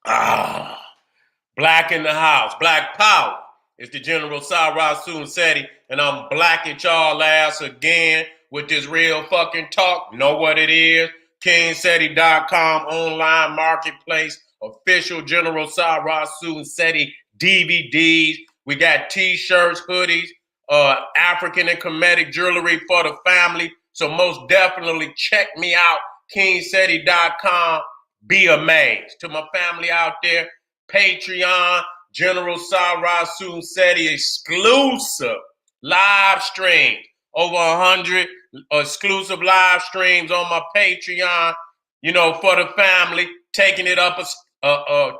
Ah, black in the house, black power. It's the General Seti, and I'm black at y'all ass again with this real fucking talk. Know what it is? KingSeti.com online marketplace, official General Seti DVDs. We got t-shirts, hoodies, African and Kemetic jewelry for the family. So most definitely check me out, KingSeti.com. Be amazed. To my family out there, Patreon, General Seti exclusive live streams. Over 100 exclusive live streams on my Patreon, for the family, taking it up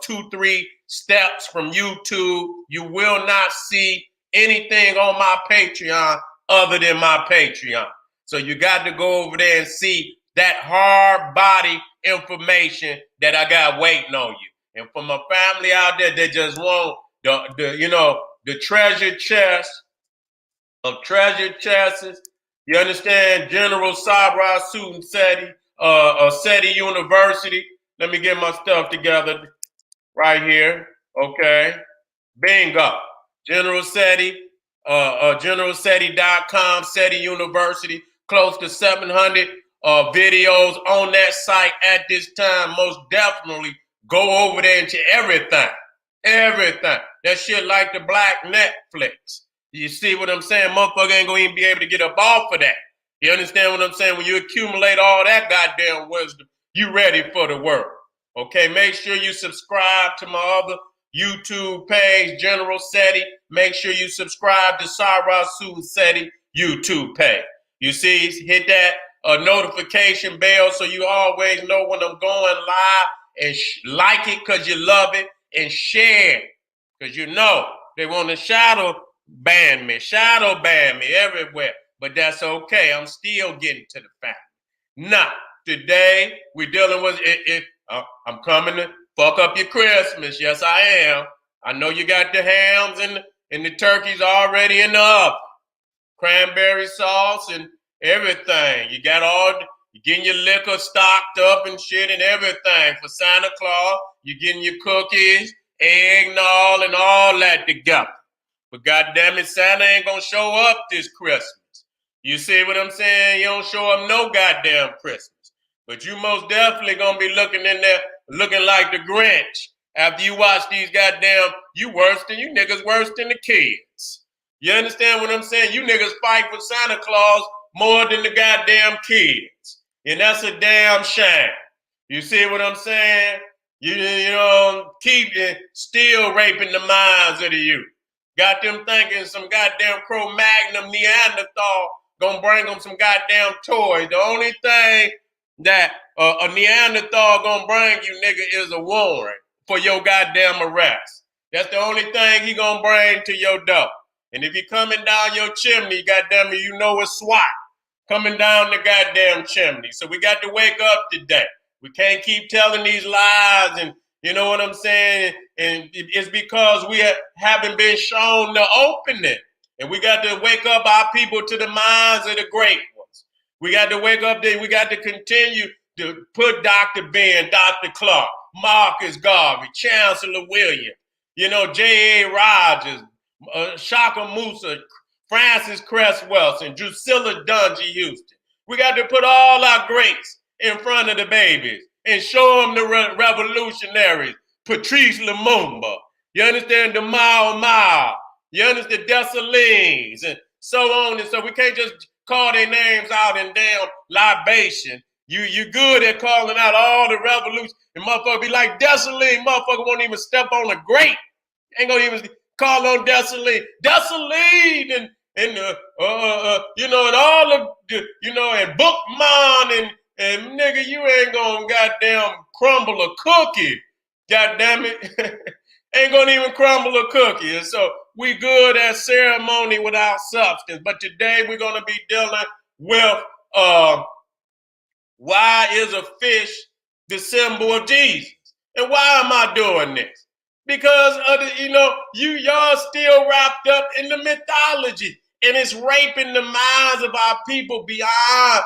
two, three steps from YouTube. You will not see anything on my Patreon other than my Patreon. So you got to go over there and see that hard body information that I got waiting on you. And for my family out there that just want the treasure chest of treasure chests, you understand? General Suten Seti, Seti University. Let me get my stuff together right here. Okay. Bingo. General Seti, GeneralSeti.com, Seti University, close to 700 videos on that site at this time. Most definitely go over there into everything. Everything. That shit like the black Netflix. You see what I'm saying? Motherfucker ain't gonna even be able to get up off of that. You understand what I'm saying? When you accumulate all that goddamn wisdom, you ready for the world. Okay, make sure you subscribe to my other YouTube page, General Seti. Make sure you subscribe to Seti YouTube page. You see, hit that notification bell so you always know when I'm going live, and like it because you love it, and share because they want to shadow ban me everywhere. But that's okay. I'm still getting to the fact. Now, today we're dealing with it. I'm coming to fuck up your Christmas. Yes, I am. I know you got the hams and the turkeys already in the oven. Cranberry sauce and everything. You getting your liquor stocked up and shit and everything for Santa Claus. You getting your cookies, eggnog, and all that together. But goddamn it, Santa ain't gonna show up this Christmas. You see what I'm saying? You don't show up no goddamn Christmas. But you most definitely gonna be looking in there, looking like the Grinch. After you watch these goddamn, you niggas worse than the kids. You understand what I'm saying? You niggas fight for Santa Claus more than the goddamn kids. And that's a damn shame. You see what I'm saying? You keep still raping the minds of the youth. Got them thinking some goddamn Cro-Magnon Neanderthal gonna bring them some goddamn toys. The only thing that a Neanderthal gonna bring you, nigga, is a warrant for your goddamn arrest. That's the only thing he gonna bring to your door. And if he coming down your chimney, goddamn it, you know it's SWAT coming down the goddamn chimney. So we got to wake up today. We can't keep telling these lies, and you know what I'm saying? And it's because we haven't been shown the opening. And we got to wake up our people to the minds of the great ones. We got to wake up there. We got to continue to put Dr. Ben, Dr. Clark, Marcus Garvey, Chancellor Williams, J.A. Rogers, Shaka Musa, Francis Cress Welsing, Drusilla Dungy Houston. We got to put all our greats in front of the babies and show them the revolutionaries. Patrice Lumumba, you understand, the Mao Mao, you understand, Dessalines, and so on. And so we can't just call their names out in damn libation. You good at calling out all the revolution, and motherfucker be like, Dessalines, motherfucker won't even step on a grape. Ain't gonna even call on Dessalines, and all of and Bookman and nigga, you ain't gonna goddamn crumble a cookie. Goddamn it, ain't gonna even crumble a cookie. And so we good at ceremony without substance. But today we're gonna be dealing with why is a fish the symbol of Jesus? And why am I doing this? Because of y'all still wrapped up in the mythology, and it's raping the minds of our people beyond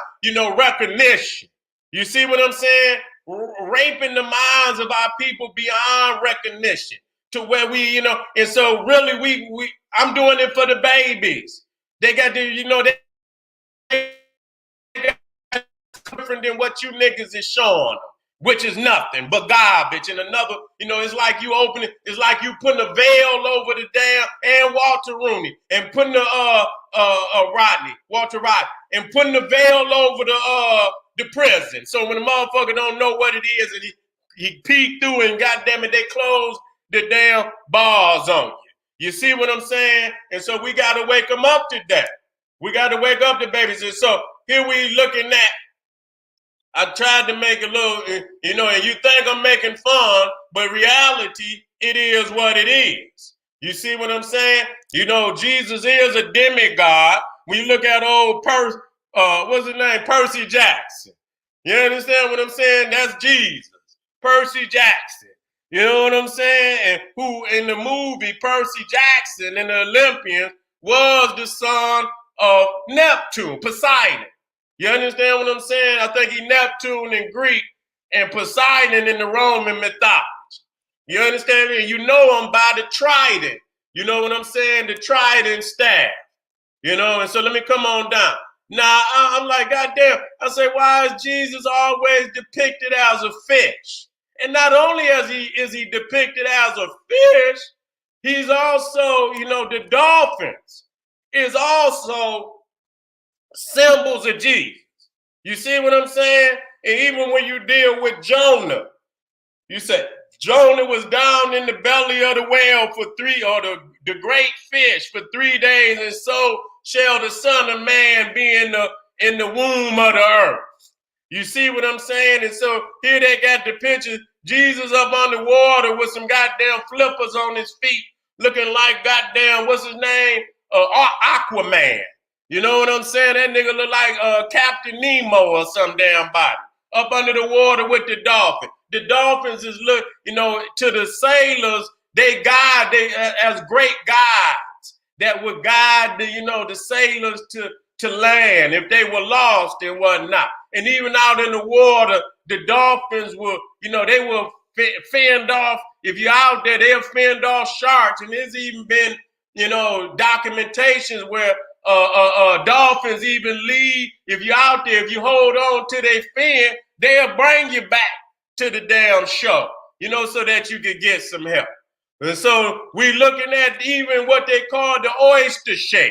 recognition. You see what I'm saying? raping the minds of our people beyond recognition to where we, and so really I'm doing it for the babies. They got to, they got different than what you niggas is showing them, which is nothing but garbage. And another, it's like you it's like you putting a veil over the damn and Walter Rooney and putting the Walter Rodney, and putting the veil over the prison. So when the motherfucker don't know what it is, and he peeked through, and goddamn it, they closed the damn bars on you. You see what I'm saying? And so we got to wake them up to that. We got to wake up the babies. And so here we looking at, I tried to make a little, and you think I'm making fun, but reality, it is what it is. You see what I'm saying? Jesus is a demigod. When you look at old what's his name? Percy Jackson. You understand what I'm saying? That's Jesus. Percy Jackson. You know what I'm saying? And who in the movie Percy Jackson and the Olympians was the son of Neptune, Poseidon. You understand what I'm saying? I think he Neptune in Greek and Poseidon in the Roman mythology. You understand me? You know him by the trident. You know what I'm saying? The trident staff. And so let me come on down. Now, I'm like, goddamn. I say, why is Jesus always depicted as a fish? And not only is he depicted as a fish, he's also, the dolphins is also symbols of Jesus. You see what I'm saying? And even when you deal with Jonah, you say Jonah was down in the belly of the whale for the great fish for 3 days, and so shall the Son of Man be in the womb of the earth. You see what I'm saying? And so here they got the picture, Jesus up on the water with some goddamn flippers on his feet, looking like goddamn, what's his name? Aquaman. You know what I'm saying? That nigga look like Captain Nemo or some damn body. Up under the water with the dolphin. The dolphins is to the sailors, they as great guides that would guide the sailors to land if they were lost and whatnot. And even out in the water, the dolphins were, they were fend off. If you're out there, they'll fend off sharks. And there's even been, documentations where dolphins even leave. If you're out there, if you hold on to their fin, they'll bring you back to the damn shore, so that you could get some help. And so we're looking at even what they call the oyster shell.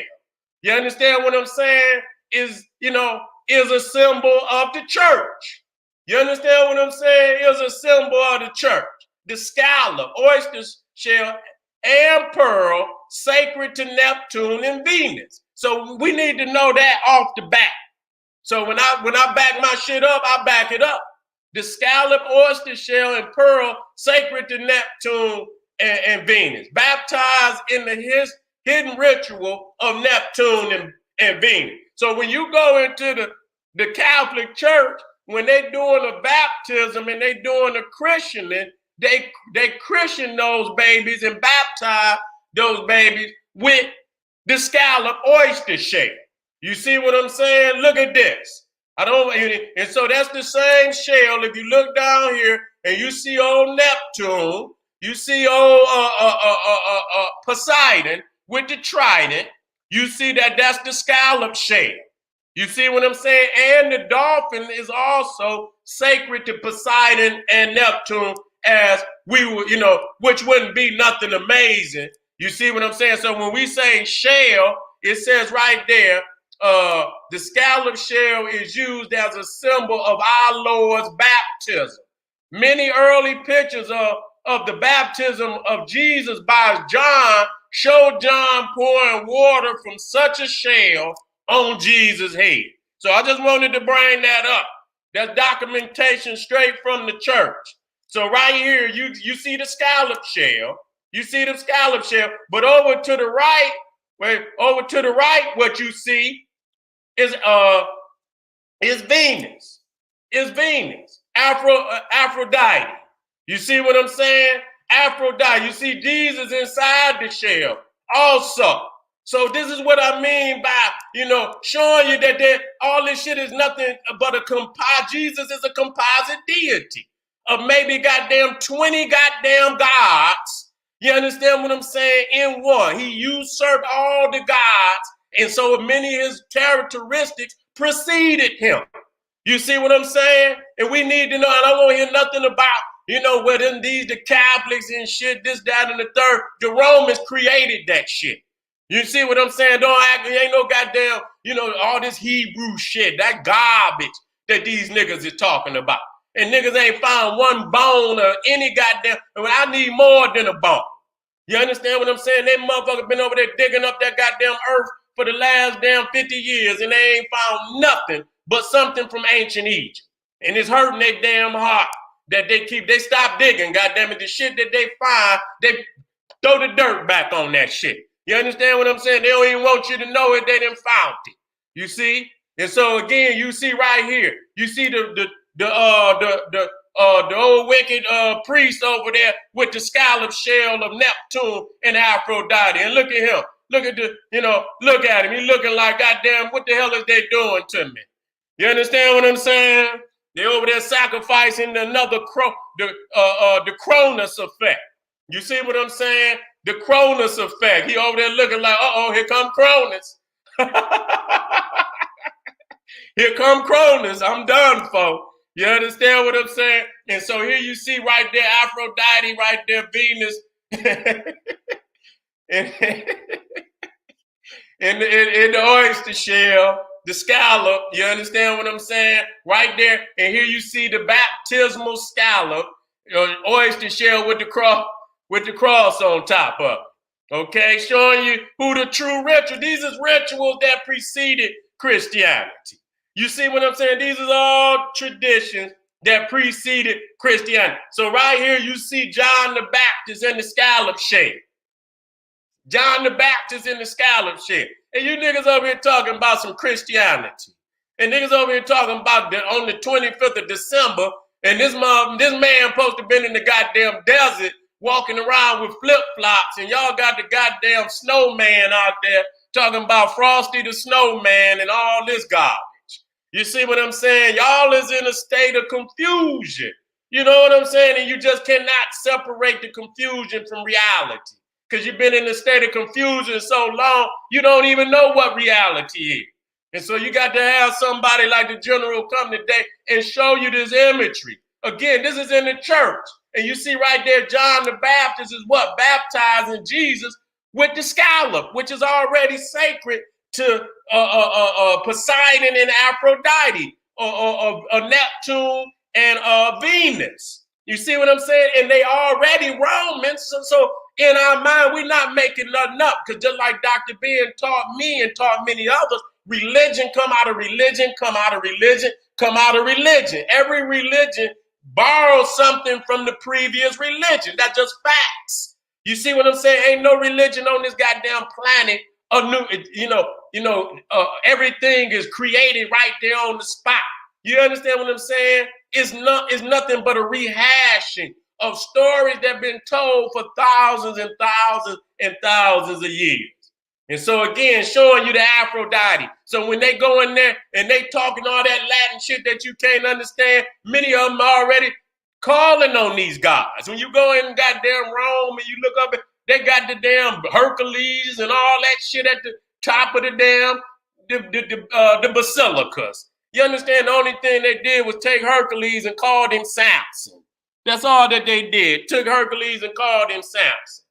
You understand what I'm saying? Is a symbol of the church. You understand what I'm saying? Is a symbol of the church. The scallop, oyster shell, and pearl, sacred to Neptune and Venus. So we need to know that off the bat. So when I back my shit up, I back it up. The scallop, oyster shell, and pearl, sacred to Neptune and Venus. Baptized in the hidden ritual of Neptune and Venus. So when you go into the Catholic Church, when they doing a baptism and they doing a christening, they christen those babies and baptize those babies with the scallop oyster shell. You see what I'm saying? Look at this. And so that's the same shell. If you look down here and you see old Neptune, you see old Poseidon with the trident, you see that's the scallop shell. You see what I'm saying? And the dolphin is also sacred to Poseidon and Neptune, as we would, which wouldn't be nothing amazing. You see what I'm saying? So when we say shell, it says right there, the scallop shell is used as a symbol of our Lord's baptism. Many early pictures of the baptism of Jesus by John show John pouring water from such a shell on Jesus' head. So I just wanted to bring that up. That's documentation straight from the church. So right here, you see the scallop shell. You see the scallop shell, but over to the right, what you see is Venus. Is Venus. Aphrodite. You see what I'm saying? Aphrodite. You see Jesus inside the shell also. So this is what I mean by, showing you that all this shit is nothing but a composite. Jesus is a composite deity of maybe goddamn 20 goddamn gods. You understand what I'm saying? In one. He usurped all the gods, and so many of his characteristics preceded him. You see what I'm saying? And we need to know, and I won't hear nothing about, whether these the Catholics and shit, this, that, and the third. The Romans created that shit. You see what I'm saying? Don't act, ain't no goddamn, all this Hebrew shit, that garbage that these niggas is talking about. And niggas ain't found one bone or any goddamn, I need more than a bone. You understand what I'm saying? They motherfuckers been over there digging up that goddamn earth for the last damn 50 years, and they ain't found nothing but something from ancient Egypt. And it's hurting their damn heart that they stop digging, goddamn it. The shit that they find, they throw the dirt back on that shit. You understand what I'm saying? They don't even want you to know it, they done found it. You see? And so again, you see right here, you see the old wicked priest over there with the scallop shell of Neptune and Aphrodite. And look at him. Look at look at him. He looking like, goddamn, what the hell is they doing to me? You understand what I'm saying? They over there sacrificing another the Cronus effect. You see what I'm saying? The Cronus effect. He over there looking like, here come Cronus. Here come Cronus. I'm done, folks. You understand what I'm saying? And so here you see right there, Aphrodite, right there, Venus. in the oyster shell, the scallop, you understand what I'm saying? Right there. And here you see the baptismal scallop, oyster shell with the cross on top of it. Okay, showing you who the true ritual. These is rituals that preceded Christianity. You see what I'm saying? These are all traditions that preceded Christianity. So right here, you see John the Baptist in the scallop shell. John the Baptist in the scallop shell. And you niggas over here talking about some Christianity. And niggas over here talking about on the 25th of December, and this man supposed to have been in the goddamn desert walking around with flip-flops, and y'all got the goddamn snowman out there talking about Frosty the Snowman and all this garbage. You see what I'm saying? Y'all is in a state of confusion. You know what I'm saying? And you just cannot separate the confusion from reality. Because you've been in a state of confusion so long, you don't even know what reality is. And so you got to have somebody like the general come today and show you this imagery. Again, this is in the church. And you see right there, John the Baptist is what? Baptizing Jesus with the scallop, which is already sacred to Poseidon and Aphrodite, or Neptune and Venus. You see what I'm saying? And they already Romans. So in our mind, we're not making nothing up. Because just like Dr. Ben taught me and taught many others, religion come out of religion, come out of religion, come out of religion. Every religion borrows something from the previous religion. That's just facts. You see what I'm saying? Ain't no religion on this goddamn planet. Everything is created right there on the spot. You understand what I'm saying? It's nothing but a rehashing of stories that have been told for thousands and thousands and thousands of years. And so again, showing you the Aphrodite. So when they go in there and they talking all that Latin shit that you can't understand, many of them are already calling on these gods. When you go in goddamn Rome and you look up, they got the damn Hercules and all that shit at the top of the damn the basilicas. You understand? The only thing they did was take Hercules and called him Samson. That's all that they did. Took Hercules and called him Samson.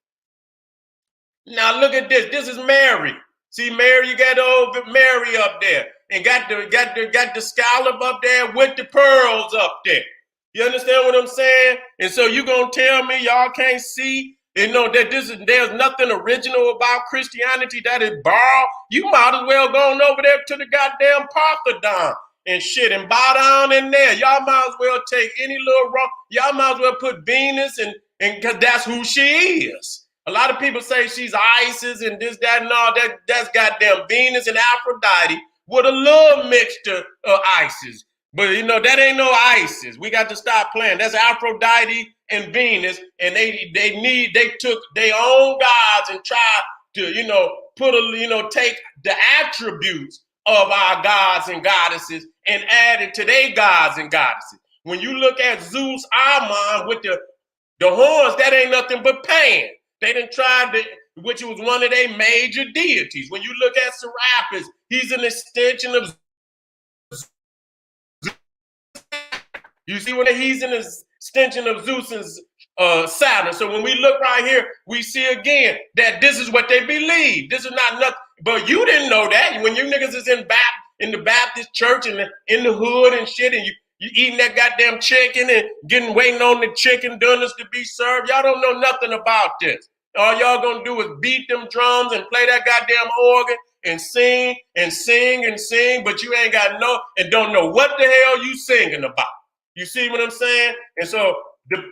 Now look at this. This is Mary. See Mary, you got old Mary up there, and got the scallop up there with the pearls up there. You understand what I'm saying? And so you gonna tell me y'all can't see and know that there's nothing original about Christianity that is borrowed? You might as well go on over there to the goddamn Parthenon and shit and bow down in there. Y'all might as well take any little wrong. Y'all might as well put Venus and because that's who she is. A lot of people say she's Isis and this, that, and all that. That's goddamn Venus and Aphrodite with a little mixture of Isis. But that ain't no Isis. We got to stop playing. That's Aphrodite and Venus, and they took their own gods and tried take the attributes of our gods and goddesses and add it to their gods and goddesses. When you look at Zeus, Amon with the horns, that ain't nothing but Pan. They done tried to, which was one of their major deities. When you look at Serapis, he's an extension of You see what he's an extension of Zeus's Saturn. So when we look right here, we see again that this is what they believe. This is not nothing. But you didn't know that. When you niggas is in the Baptist church and in the hood and shit, and you eating that goddamn chicken and waiting on the chicken dinners to be served, y'all don't know nothing about this. All y'all gonna do is beat them drums and play that goddamn organ and sing and sing and sing, but you ain't got don't know what the hell you singing about. You see what I'm saying? And so the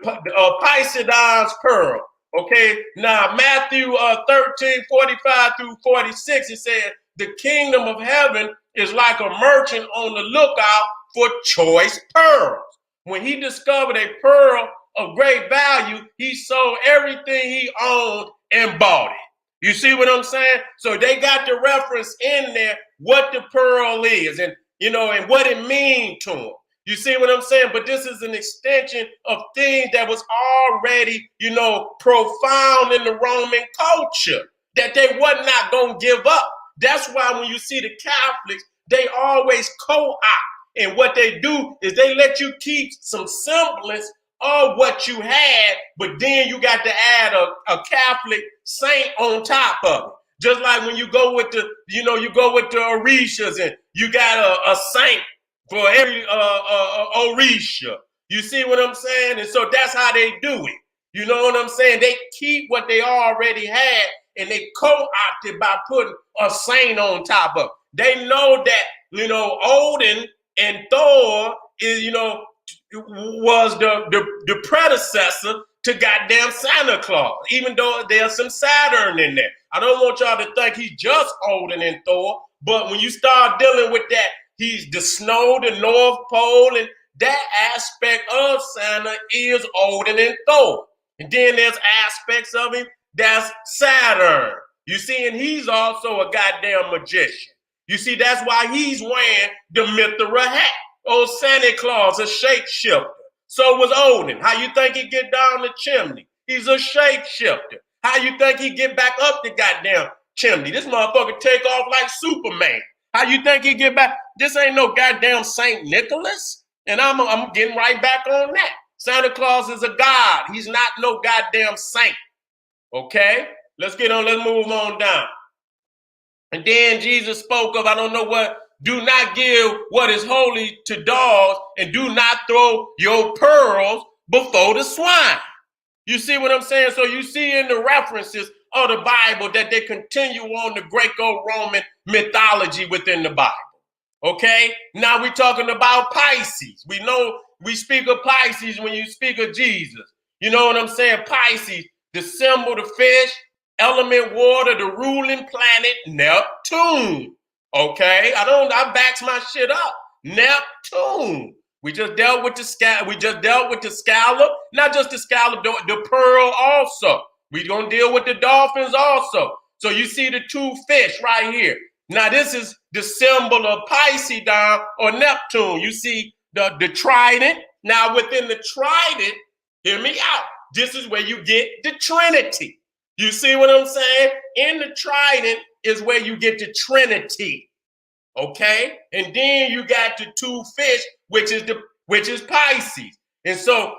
Poseidon's pearl. Okay, now Matthew 13:45 through 46, it said, the kingdom of heaven is like a merchant on the lookout for choice pearls. When he discovered a pearl of great value, he sold everything he owned and bought it. You see what I'm saying? So they got the reference in there what the pearl is and what it means to them. You see what I'm saying? But this is an extension of things that was already, profound in the Roman culture that they were not going to give up. That's why when you see the Catholics, they always co-opt. And what they do is they let you keep some semblance of what you had, but then you got to add a Catholic saint on top of it. Just like when you go with the Orishas and you got a saint for every Orisha. You see what I'm saying? And so that's how they do it. You know what I'm saying? They keep what they already had and they co-opt it by putting a saint on top of it. They know that, Odin and Thor was the predecessor to goddamn Santa Claus, even though there's some Saturn in there. I don't want y'all to think he's just Odin and Thor, but when you start dealing with that, he's the snow, the North Pole, and that aspect of Santa is Odin and Thor. And then there's aspects of him that's Saturn. You see, and he's also a goddamn magician. You see, that's why he's wearing the Mithra hat. Old Santa Claus, a shapeshifter. So was Odin. How you think he get down the chimney? He's a shapeshifter. How you think he get back up the goddamn chimney? This motherfucker take off like Superman. How you think he get back? This ain't no goddamn Saint Nicholas. And I'm getting right back on that. Santa Claus is a god. He's not no goddamn saint. Okay? Let's move on down. And then Jesus spoke of, I don't know what, do not give what is holy to dogs and do not throw your pearls before the swine. You see what I'm saying? So you see in the references of the Bible that they continue on the Greco-Roman mythology within the Bible. Okay? Now we're talking about Pisces. We know we speak of Pisces when you speak of Jesus. You know what I'm saying? Pisces, the symbol, the fish, element water, the ruling planet, Neptune. Okay? I backs my shit up. Neptune. We just dealt with the scallop, not just the scallop, the pearl also. We're going to deal with the dolphins also. So you see the two fish right here. Now this is the symbol of Poseidon or Neptune. You see the trident. Now within the trident, hear me out. This is where you get the Trinity. You see what I'm saying? In the trident is where you get the Trinity. Okay? And then you got the two fish, which is Pisces. And so,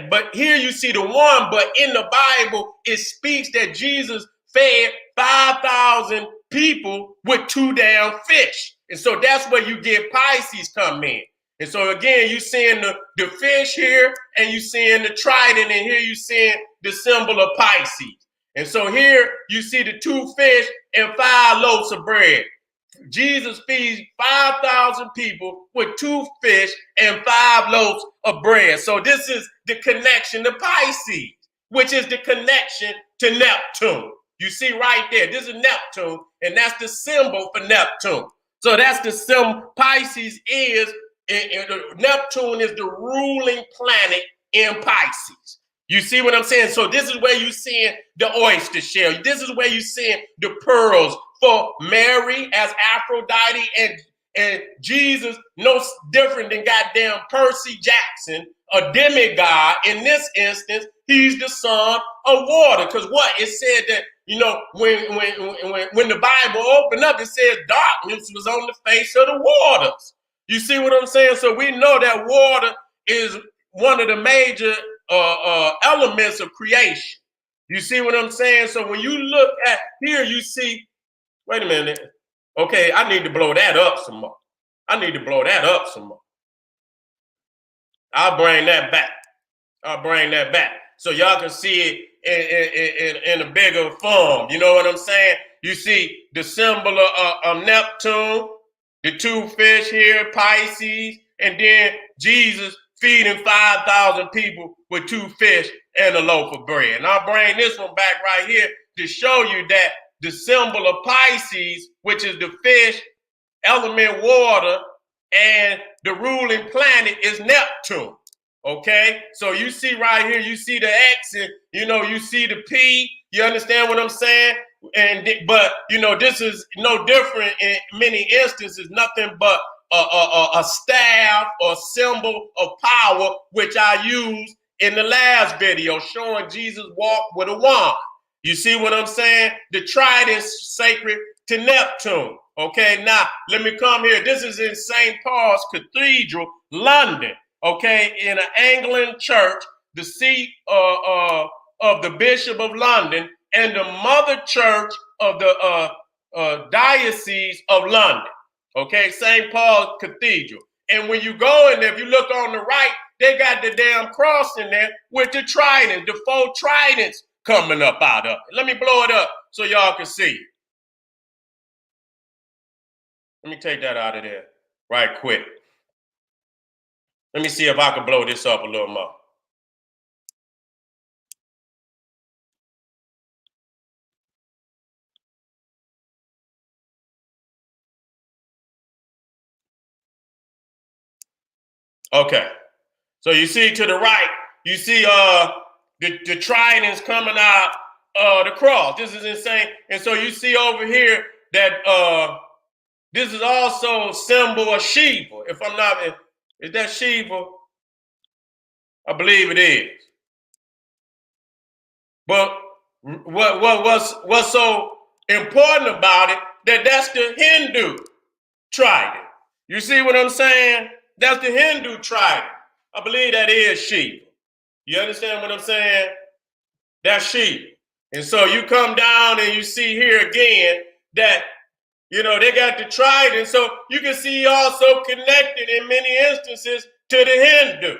but here you see the one, but in the Bible, it speaks that Jesus fed 5,000 people with 2 damn fish. And so that's where you get Pisces come in. And so again, you seeing the fish here, and you seeing the trident, and here you seeing the symbol of Pisces. And so here you see the 2 fish and 5 loaves of bread. Jesus feeds 5,000 people with 2 fish and 5 loaves of bread. So this is the connection to Pisces, which is the connection to Neptune. You see right there, this is Neptune, and that's the symbol for Neptune. So that's the symbol. Pisces is, Neptune is the ruling planet in Pisces. You see what I'm saying? So this is where you're seeing the oyster shell. This is where you're seeing the pearls for Mary as Aphrodite and Jesus, no different than goddamn Percy Jackson, a demigod. In this instance, he's the son of water. Because what? It said that, when the Bible opened up, it said darkness was on the face of the waters. You see what I'm saying? So we know that water is one of the major elements of creation. You see what I'm saying? So when you look at here, you see, wait a minute. Okay, I need to blow that up some more. I need to blow that up some more. I'll bring that back. So y'all can see it in a bigger form. You know what I'm saying? You see the symbol of Neptune, the two fish here, Pisces, and then Jesus feeding 5,000 people with two fish and a loaf of bread. And I'll bring this one back right here to show you that the symbol of Pisces, which is the fish, element water, and the ruling planet is Neptune. Okay, so you see right here, you see the X, and you see the P. You understand what I'm saying? But this is no different in many instances. Nothing but a staff or symbol of power, which I used in the last video, showing Jesus walk with a wand. You see what I'm saying? The trident is sacred to Neptune. Okay, now let me come here. This is in St. Paul's Cathedral, London. Okay, in an Anglican church, the seat of the Bishop of London and the mother church of the Diocese of London. Okay, St. Paul's Cathedral. And when you go in there, if you look on the right, they got the damn cross in there with the trident, the 4 tridents coming up out of it. Let me blow it up so y'all can see. Let me take that out of there right quick. Let me see if I can blow this up a little more. Okay. So you see to the right, you see the tridents coming out the cross. This is insane. And so you see over here that this is also a symbol of Shiva. If I'm not, is that Shiva? I believe it is. But what's so important about it, that's the Hindu trident. You see what I'm saying? That's the Hindu trident. I believe that is Shiva. You understand what I'm saying? That's Shiva. And so you come down and you see here again that, they got the trident. So you can see also connected in many instances to the Hindu.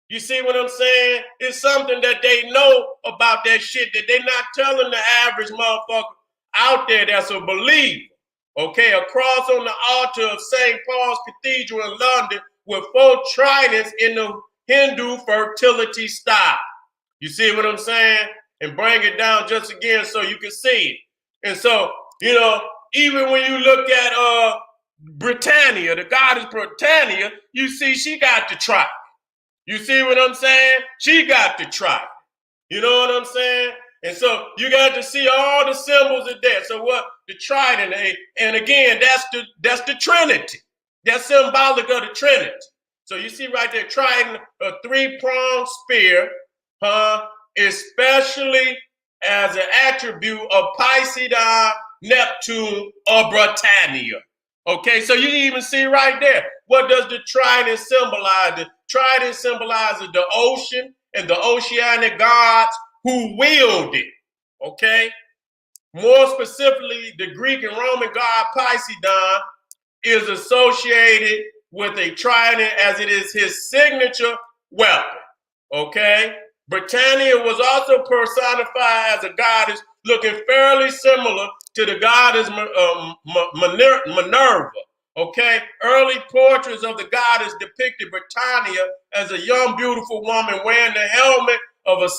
You see what I'm saying? It's something that they know about that shit that they're not telling the average motherfucker out there that's a believer. Okay, a cross on the altar of St. Paul's Cathedral in London with 4 tridents in the Hindu fertility style. You see what I'm saying? And bring it down just again so you can see it. And so, even when you look at Britannia, the goddess Britannia, you see she got the trident. You see what I'm saying? She got the trident. You know what I'm saying? And so you got to see all the symbols of that. So what the trident, and again, that's the Trinity. That's symbolic of the Trinity. So you see right there, trident, a 3-pronged spear, especially as an attribute of Poseidon, Neptune, or Britannia. Okay, so you even see right there, what does the trident symbolize? The trident symbolizes the ocean and the oceanic gods who wield it. Okay, more specifically, the Greek and Roman god Poseidon is associated with a trident as it is his signature weapon. Okay, Britannia was also personified as a goddess looking fairly similar to the goddess Minerva. Okay, early portraits of the goddess depicted Britannia as a young, beautiful woman wearing the helmet of a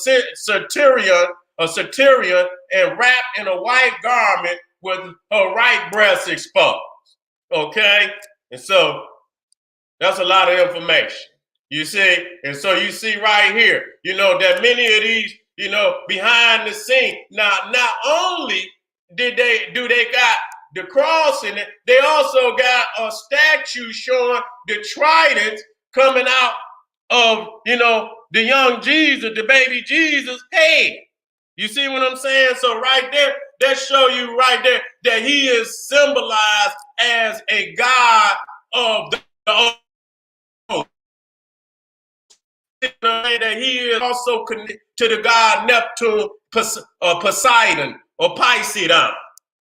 Satyrian, and wrapped in a white garment with her right breast exposed. Okay, and so that's a lot of information. You see, and so you see right here, that many of these, behind the scene. Now, not only do they got the cross in it, they also got a statue showing the trident coming out of, the young Jesus, the baby Jesus head. You see what I'm saying? So right there, that show you right there that he is symbolized as a god of the old. That he is also connected to the god Neptune, Poseidon, or Poseidon.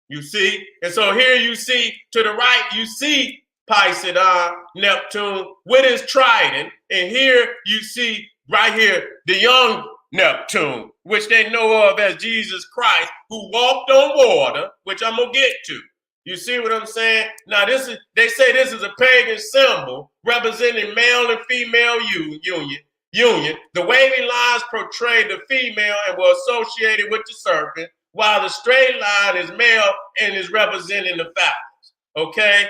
You see? And so here you see to the right, you see Poseidon, Neptune with his trident. And here you see right here the young Neptune, which they know of as Jesus Christ, who walked on water, which I'm going to get to. You see what I'm saying? Now, they say this is a pagan symbol representing male and female union. The wavy lines portray the female and were associated with the serpent, while the straight line is male and is representing the phallus. Okay?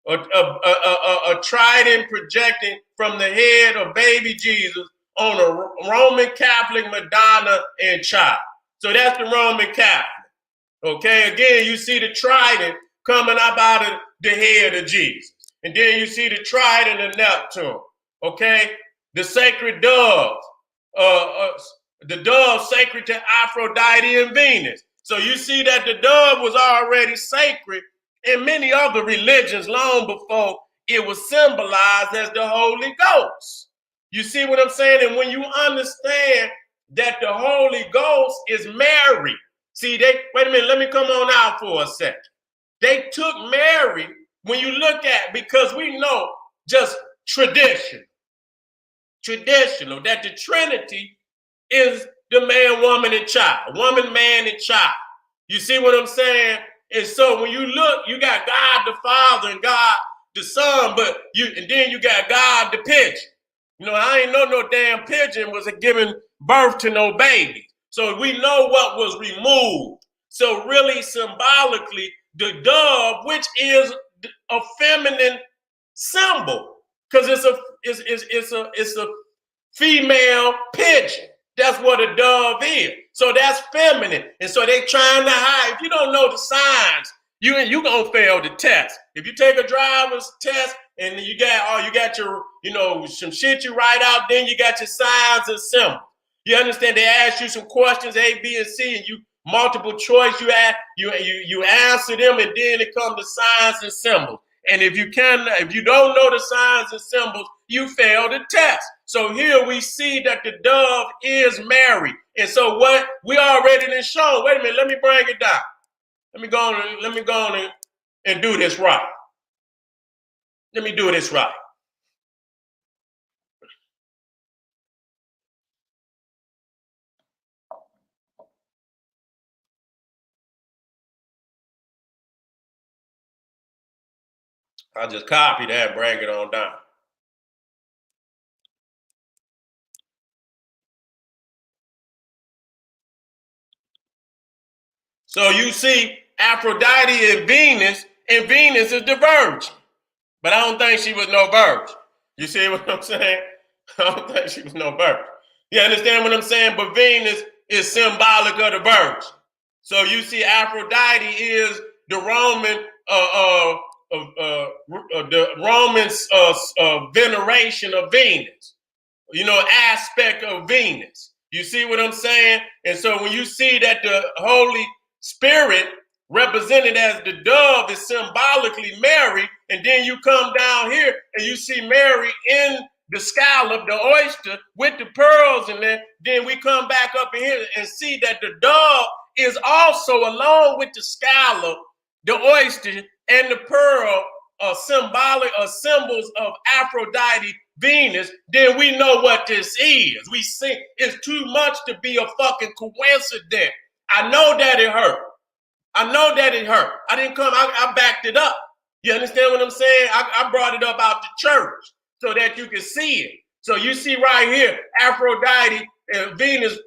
A trident projecting from the head of baby Jesus on a Roman Catholic Madonna and child. So that's the Roman Catholic. Okay? Again, you see the trident coming up out of the head of Jesus. And then you see the trident of Neptune. Okay? The sacred doves. The dove sacred to Aphrodite and Venus. So you see that the dove was already sacred in many other religions long before it was symbolized as the Holy Ghost. You see what I'm saying? And when you understand that the Holy Ghost is Mary, wait a minute, let me come on out for a second. They took Mary, when you look at, because we know just traditional, that the Trinity is the man, woman, and child. Woman, man, and child. You see what I'm saying? And so when you look, you got God the Father and God the Son, and then you got God the pigeon. I ain't know no damn pigeon was giving birth to no baby. So we know what was removed. So really symbolically, the dove, which is a feminine symbol, because it's a female pigeon. That's what a dove is. So that's feminine. And so they trying to hide. If you don't know the signs, you gonna fail the test. If you take a driver's test and you got your, some shit you write out, then you got your signs and symbols. You understand? They ask you some questions, A, B, and C, and you multiple choice. You answer them, and then it comes to signs and symbols. And if you don't know the signs and symbols, you fail the test. So here we see that the dove is Mary. And so what we already done shown. Wait a minute, let me bring it down. Let me go on and do this right. Let me do this right. I'll just copy that and bring it on down. So you see Aphrodite and Venus is the virgin. But I don't think she was no virgin. You see what I'm saying? I don't think she was no virgin. You understand what I'm saying? But Venus is symbolic of the virgin. So you see Aphrodite is the Roman the Romans veneration of Venus, aspect of Venus. You see what I'm saying? And so when you see that the Holy Spirit represented as the dove is symbolically Mary, and then you come down here and you see Mary in the scallop, the oyster, with the pearls in there, then we come back up in here and see that the dove is also, along with the scallop, the oyster, and the pearl, symbolic or symbols of Aphrodite, Venus. Then we know what this is. We see it's too much to be a fucking coincidence. I know that it hurt. I didn't come, I backed it up. You understand what I'm saying? I brought it up out the church so that you can see it. So you see right here, Aphrodite and Venus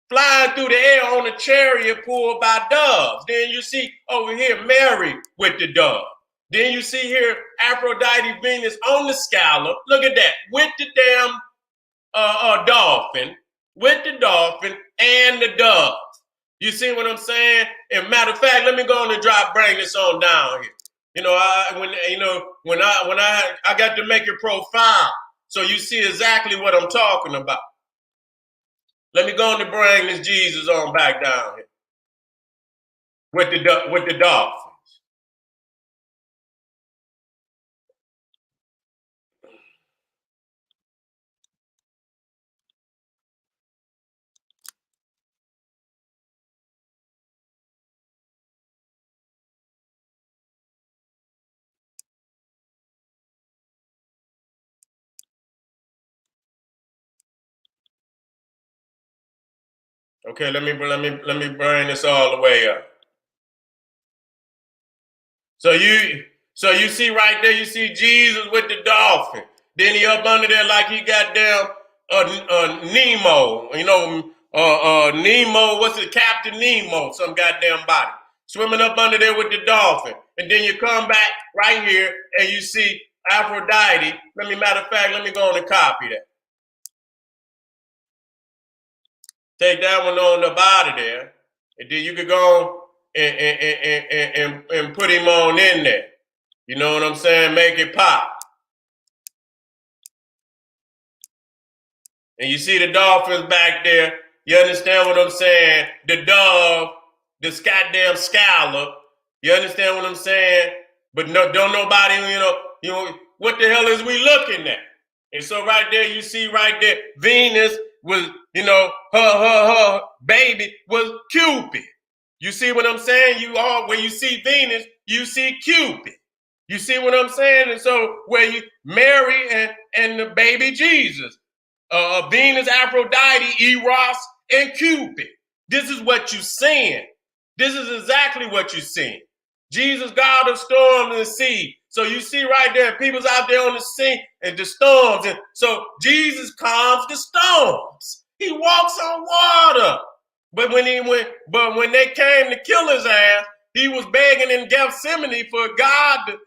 flying through the air on a chariot pulled by doves. Then you see over here Mary with the dove. Then you see here Aphrodite, Venus on the scallop. Look at that, with the damn dolphin, with the dolphin and the dove. You see what I'm saying? And matter of fact, let me go on and bring this on down here. When I got to make it profile, so you see exactly what I'm talking about. Let me go on to bring this Jesus on back down here with the dolphins. Okay, let me bring this all the way up. So you see right there, you see Jesus with the dolphin. Then he up under there like he got down Nemo. Nemo, what's it, Captain Nemo, some goddamn body. Swimming up under there with the dolphin. And then you come back right here and you see Aphrodite. Matter of fact, let me go on and copy that. Take that one on up out of there. And then you could go and put him on in there. You know what I'm saying? Make it pop. And you see the dolphins back there. You understand what I'm saying? The dove, this goddamn scallop. You understand what I'm saying? But no, don't nobody, what the hell is we looking at? And so right there, you see right there, Venus was, her baby was Cupid. You see what I'm saying? When you see Venus, you see Cupid. You see what I'm saying? And so where you Mary and the baby Jesus, Venus, Aphrodite, Eros, and Cupid. This is what you're seeing. This is exactly what you're seeing. Jesus, God of storms and sea. So you see right there, people's out there on the sea and the storms. And so Jesus calms the storms. He walks on water. But when they came to kill his ass, he was begging in Gethsemane for God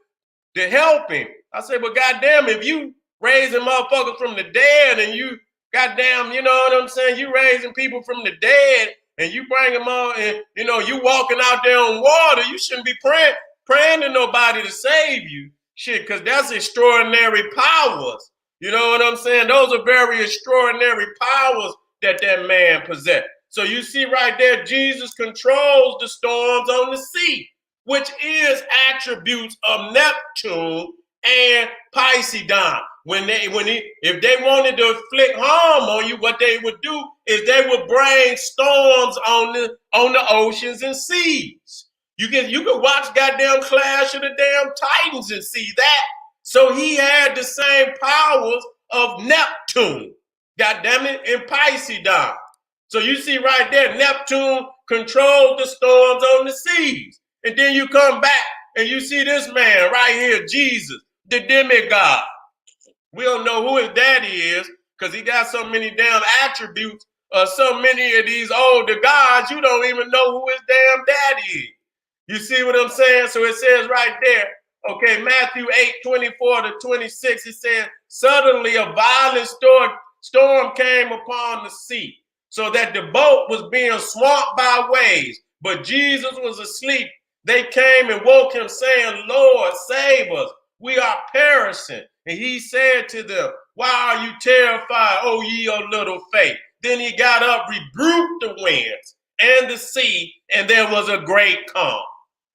to help him. I said, but goddamn, if you raising motherfuckers from the dead and you goddamn, you know what I'm saying? You raising people from the dead and you bring them on and, you walking out there on water, you shouldn't be praying to nobody to save you. Shit, because that's extraordinary powers. You know what I'm saying? Those are very extraordinary powers that man possessed. So you see right there, Jesus controls the storms on the sea, which is attributes of Neptune and Poseidon. If they wanted to inflict harm on you, what they would do is they would bring storms on the oceans and seas. You can watch goddamn Clash of the damn Titans and see that. So he had the same powers of Neptune, goddamn it, and Poseidon. So you see right there, Neptune controlled the storms on the seas. And then you come back and you see this man right here, Jesus, the demigod. We don't know who his daddy is because he got so many damn attributes so many of these older gods, you don't even know who his damn daddy is. You see what I'm saying? So it says right there, okay, Matthew 8:24-26, it says, suddenly a violent storm came upon the sea, so that the boat was being swamped by waves, but Jesus was asleep. They came and woke him, saying, Lord, save us. We are perishing. And he said to them, why are you terrified, O ye of little faith? Then he got up, rebuked the winds and the sea, and there was a great calm.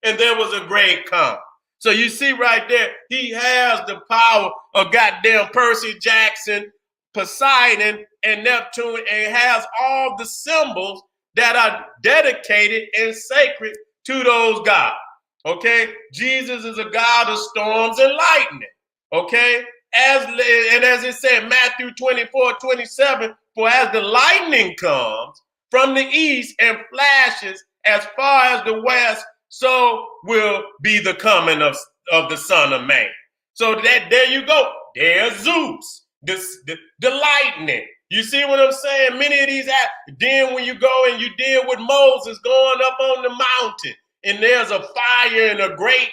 And there was a great calm. So you see right there, he has the power of goddamn Percy Jackson, Poseidon, and Neptune, and has all the symbols that are dedicated and sacred to those gods. Okay? Jesus is a God of storms and lightning. Okay? As it said, Matthew 24:27, for as the lightning comes from the east and flashes as far as the west, so will be the coming of the Son of Man. So that there you go. There's Zeus, the lightning. You see what I'm saying? Many of these, then when you go and you deal with Moses going up on the mountain, and there's a fire and a great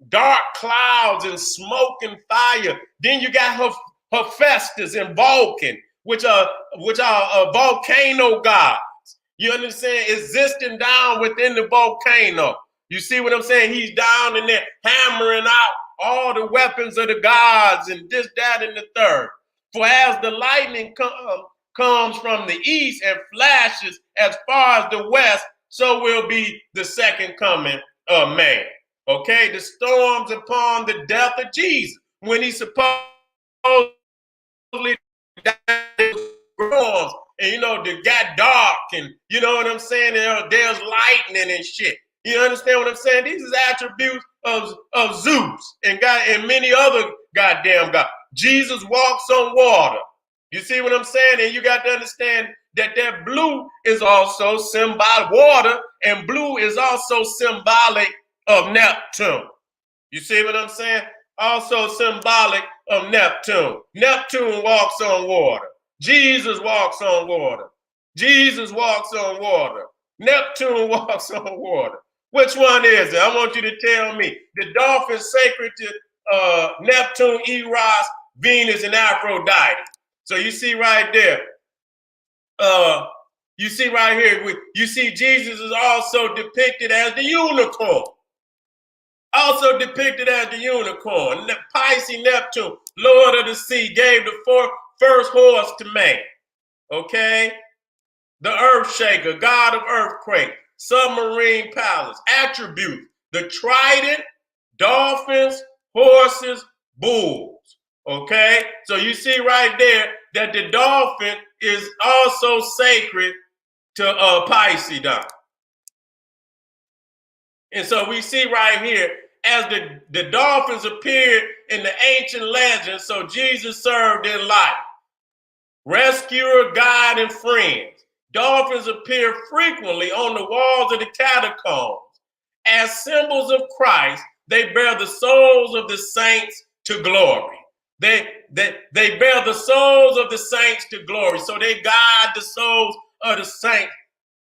dark clouds and smoke and fire. Then you got Hephaestus and Vulcan, which are volcano gods. You understand? Existing down within the volcano. You see what I'm saying? He's down in there hammering out all the weapons of the gods and this, that, and the third. For as the lightning comes from the east and flashes as far as the west, so will be the second coming of man. Okay, the storms upon the death of Jesus when he supposedly died, and it got dark, and you know what I'm saying? There's lightning and shit. You understand what I'm saying? These is attributes of Zeus and God and many other goddamn gods. Jesus walks on water. You see what I'm saying? And you got to understand that blue is also symbolic. Water and blue is also symbolic of Neptune. You see what I'm saying? Also symbolic of Neptune. Neptune walks on water. Jesus walks on water. Jesus walks on water. Neptune walks on water. Which one is it? I want you to tell me. The dolphin sacred to Neptune, Eros, Venus, and Aphrodite. So you see right there. You see right here. You see Jesus is also depicted as the unicorn. Also depicted as the unicorn. Pisces, Neptune, Lord of the sea, gave the first horse to man. Okay? The earth shaker, God of earthquake, submarine palace, attributes, the trident, dolphins, horses, bulls. Okay? So you see right there that the dolphin is also sacred to Poseidon. And so we see right here, as the dolphins appeared in the ancient legends, so Jesus served in life. Rescuer, guide, and friends. Dolphins appear frequently on the walls of the catacombs. As symbols of Christ, they bear the souls of the saints to glory. They bear the souls of the saints to glory. So they guide the souls of the saints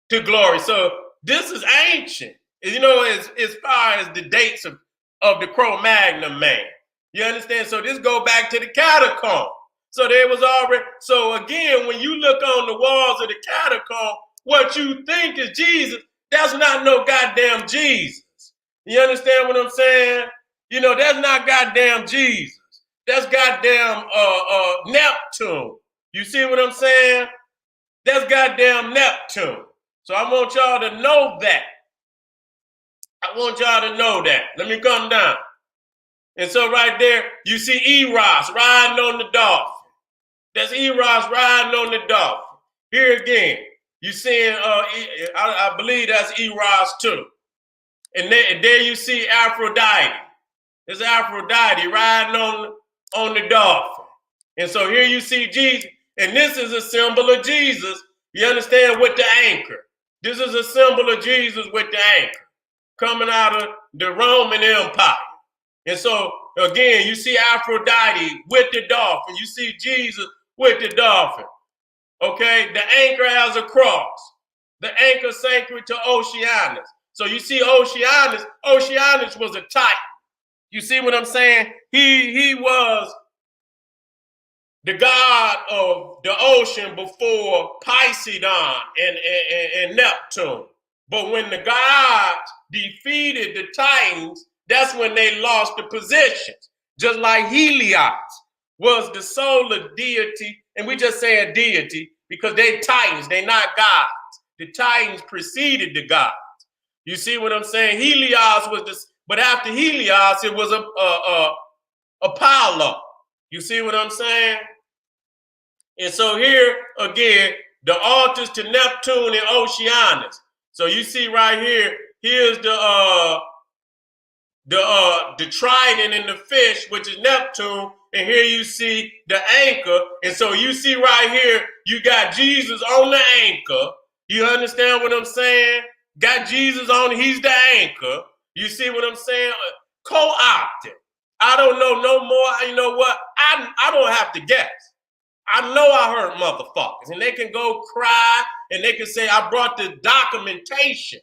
to glory. So this is ancient. As far as the dates of the Cro-Magnon man. You understand? So this go back to the catacomb. So there was already, so again, when you look on the walls of the catacomb, what you think is Jesus, that's not no goddamn Jesus. You understand what I'm saying? That's not goddamn Jesus. That's goddamn Neptune. You see what I'm saying? That's goddamn Neptune. So I want y'all to know that. I want y'all to know that. Let me come down. And so right there, you see Eros riding on the dolphin. That's Eros riding on the dolphin. Here again, you seeing, I believe that's Eros too. And there you see Aphrodite. It's Aphrodite riding on the dolphin. And so here you see Jesus. And this is a symbol of Jesus, you understand, with the anchor. This is a symbol of Jesus with the anchor coming out of the Roman Empire. And so, again, you see Aphrodite with the dolphin. You see Jesus with the dolphin. Okay? The anchor has a cross. The anchor sacred to Oceanus. So you see Oceanus. Oceanus was a titan. You see what I'm saying? He was the god of the ocean before Poseidon and Neptune. But when the gods defeated the Titans, that's when they lost the positions. Just like Helios was the solar deity, and we just say a deity because they Titans, they not gods. The Titans preceded the gods. You see what I'm saying? Helios was this, but after Helios, it was Apollo. You see what I'm saying? And so here again, the altars to Neptune and Oceanus. So you see right here, here's the trident and the fish, which is Neptune, and here you see the anchor. And so you see right here, you got Jesus on the anchor. You understand what I'm saying? Got Jesus on, he's the anchor. You see what I'm saying? Co-opted. I don't know no more. You know what? I don't have to guess. I know I hurt motherfuckers, and they can go cry, and they can say, I brought the documentation.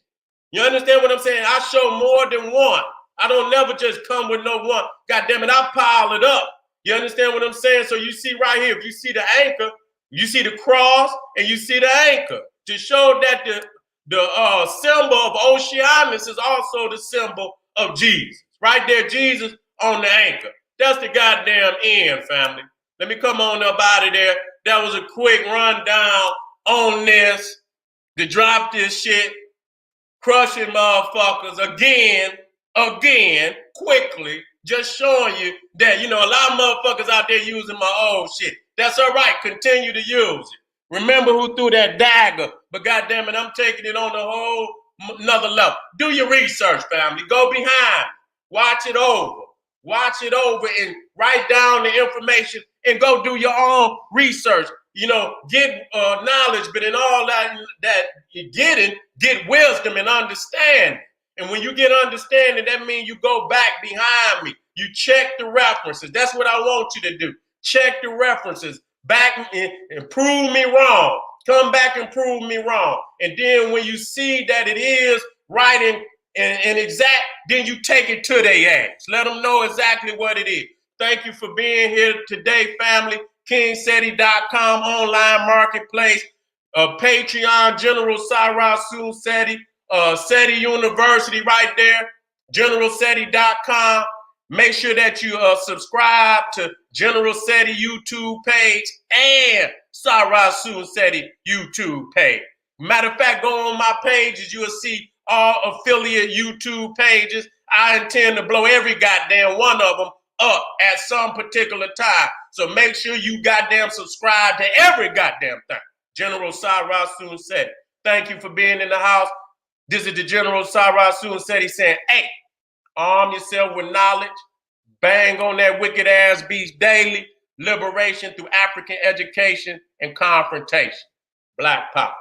You understand what I'm saying? I show more than one. I don't never just come with no one. God damn it, I pile it up. You understand what I'm saying? So you see right here, if you see the anchor, you see the cross, and you see the anchor to show that the symbol of Oceanus is also the symbol of Jesus. Right there, Jesus on the anchor. That's the goddamn end, family. Let me come on up out of there. That was a quick rundown on this, to drop this shit, crushing motherfuckers again, quickly, just showing you that, a lot of motherfuckers out there using my old shit. That's all right. Continue to use it. Remember who threw that dagger, but goddamn it, I'm taking it on a whole another level. Do your research, family. Go behind. Watch it over. Watch it over and write down the information and go do your own research. Get knowledge, but in all that you're getting, get wisdom and understanding. And when you get understanding, that means you go back behind me. You check the references. That's what I want you to do. Check the references back and prove me wrong. Come back and prove me wrong. And then when you see that it is right and exact, then you take it to their ass. Let them know exactly what it is. Thank you for being here today, family. KingSeti.com online marketplace, Patreon, General Cyrus Seti, Seti University right there, GeneralSeti.com. Make sure that you subscribe to General Seti YouTube page and Cyrus Seti YouTube page. Matter of fact, go on my pages, you will see all affiliate YouTube pages. I intend to blow every goddamn one of them up at some particular time. So make sure you goddamn subscribe to every goddamn thing. General Cyrus Seti. Thank you for being in the house. This is the General Cyrus Seti saying, hey, arm yourself with knowledge. Bang on that wicked ass beast daily. Liberation through African education and confrontation. Black power.